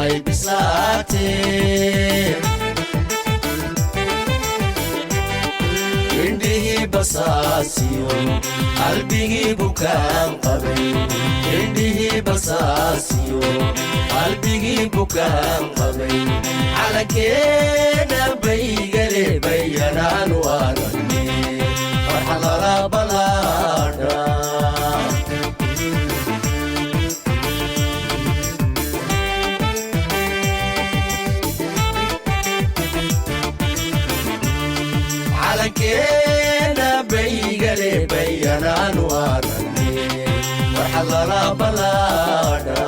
ay bislaatee indhihii basaasiyo qalbigii bukaan qabay indhihii basaasiyo qalbigii bukaan qabay calankeena baygale bayanaanu aragne farxadala balaadha calankeena baygale bayanaanu aragne farxadala balaadha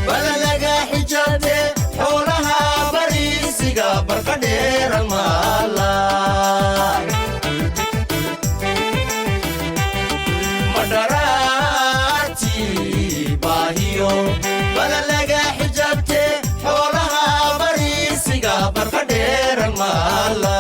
balalaga xijabte xoolaha bariisiga barqadheera maala madaraarti baahiyo balalaga xijabte xoolaha bariisiga barqadheera maala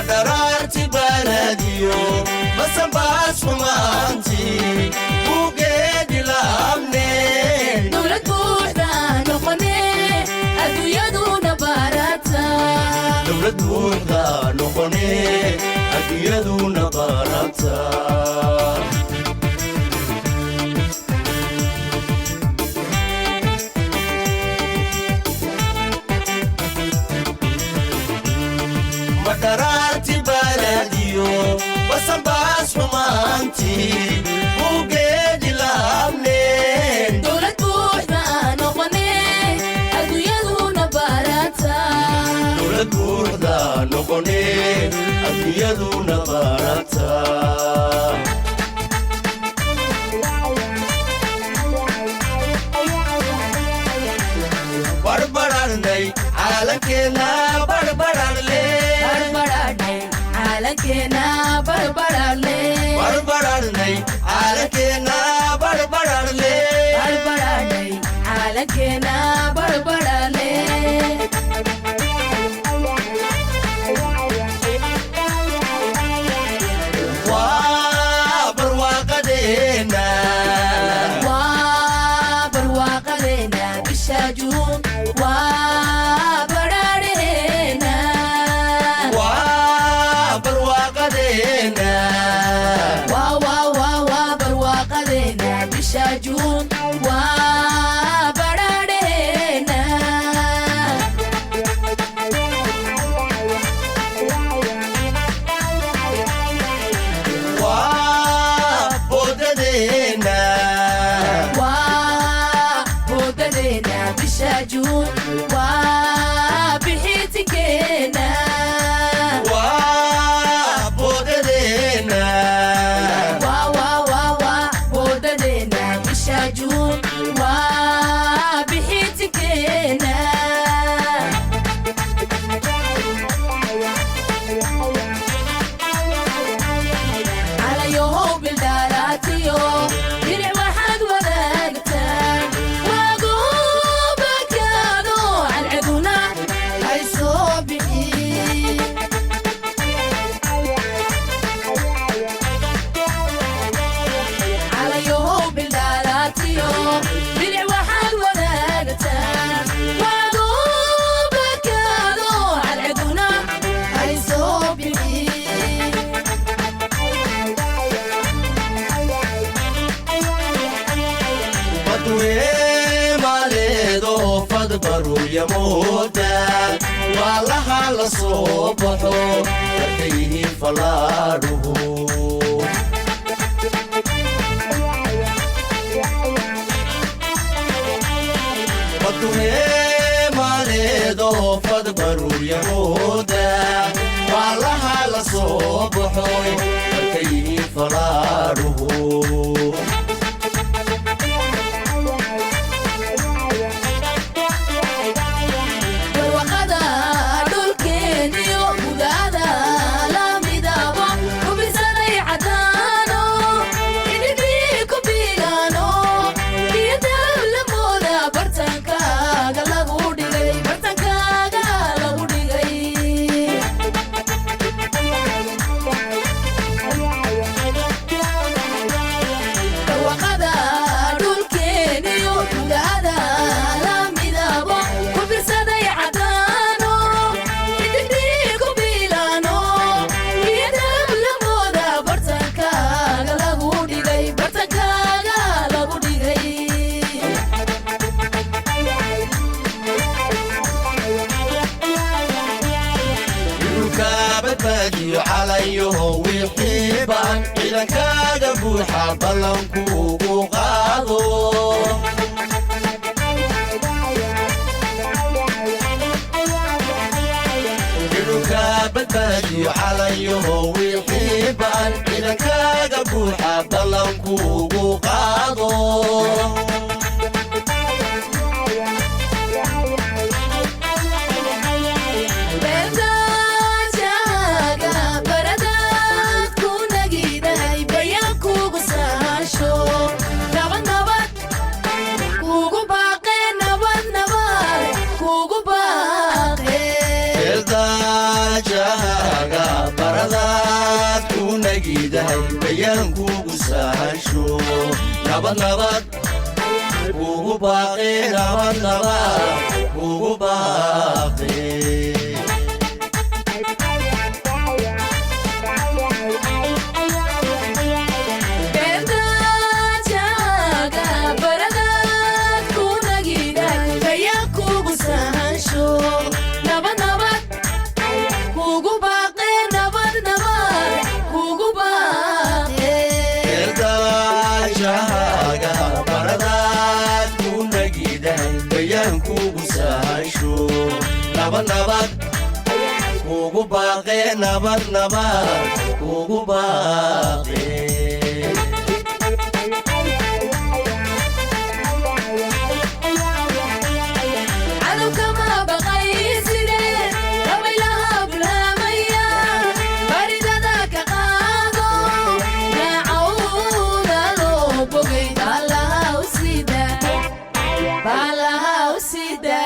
dararti baladiyo basambas fumaanti bugeedi laabne dowlad buuxda noqone adduunyaduna barata dowlad buuxda noqone adduunyaduna barata dararti baladiyo basambas fumaanti bugeedi laabne dowlad buuxda noqone adduunyaduna barata dowlad buuxda noqone adduunyaduna barata barbaranay calankeena barbaranle calankeena barbarale barbaranay calankeena barbaranle barbaranay calankeena barbarale waa barwaaqadeena bisha juun waa baraareena barwaaqadeena waa barwaaqadeena fadbaru yamuda walaha la soo baxo markay falaaruhu maaleedo fadbaru yamuda walaha la soo baxo markay falaaruhu عليهم ويحبان إذا كان بوحة بلنكو وقاضو إذا كان عليهم ويحبان إذا كان بوحة بلنكو وقاضو بيان كوكو ساشو نبات نبات كوكو باقي نبات نبات كوكو باقي نبات كوكو باقي نبات نبات كوكو باقي عدو كما بقى يسيرين ربي لها بالهامية بريد ذاك قاضو نعود له بقي بالها وسيدة بالها وسيدة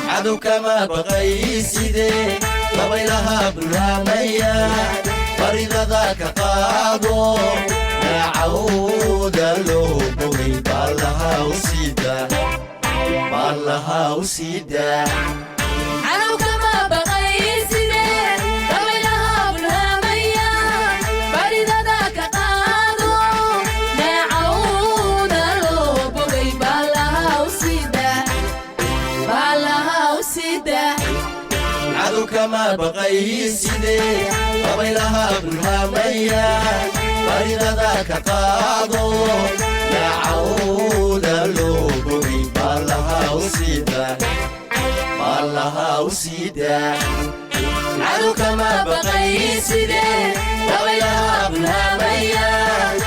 عدو كما بغي سيدي طبيلها بالرامية فريد ذاك قاضو نعود له بغي بالها وسيدة بالها وسيدة عدو كما بغي سيدي طبيلها بالرامية فريد ذاك قاضو نعود له بغي بالها وسيدة بالها وسيدة عدو كما بغي سيدي طبيلها بالهامية فريد ذاك قاضو نعود له بغي بالها وسيدة بالها وسيدة عدو كما بغي سيدي طبيلها بالهامية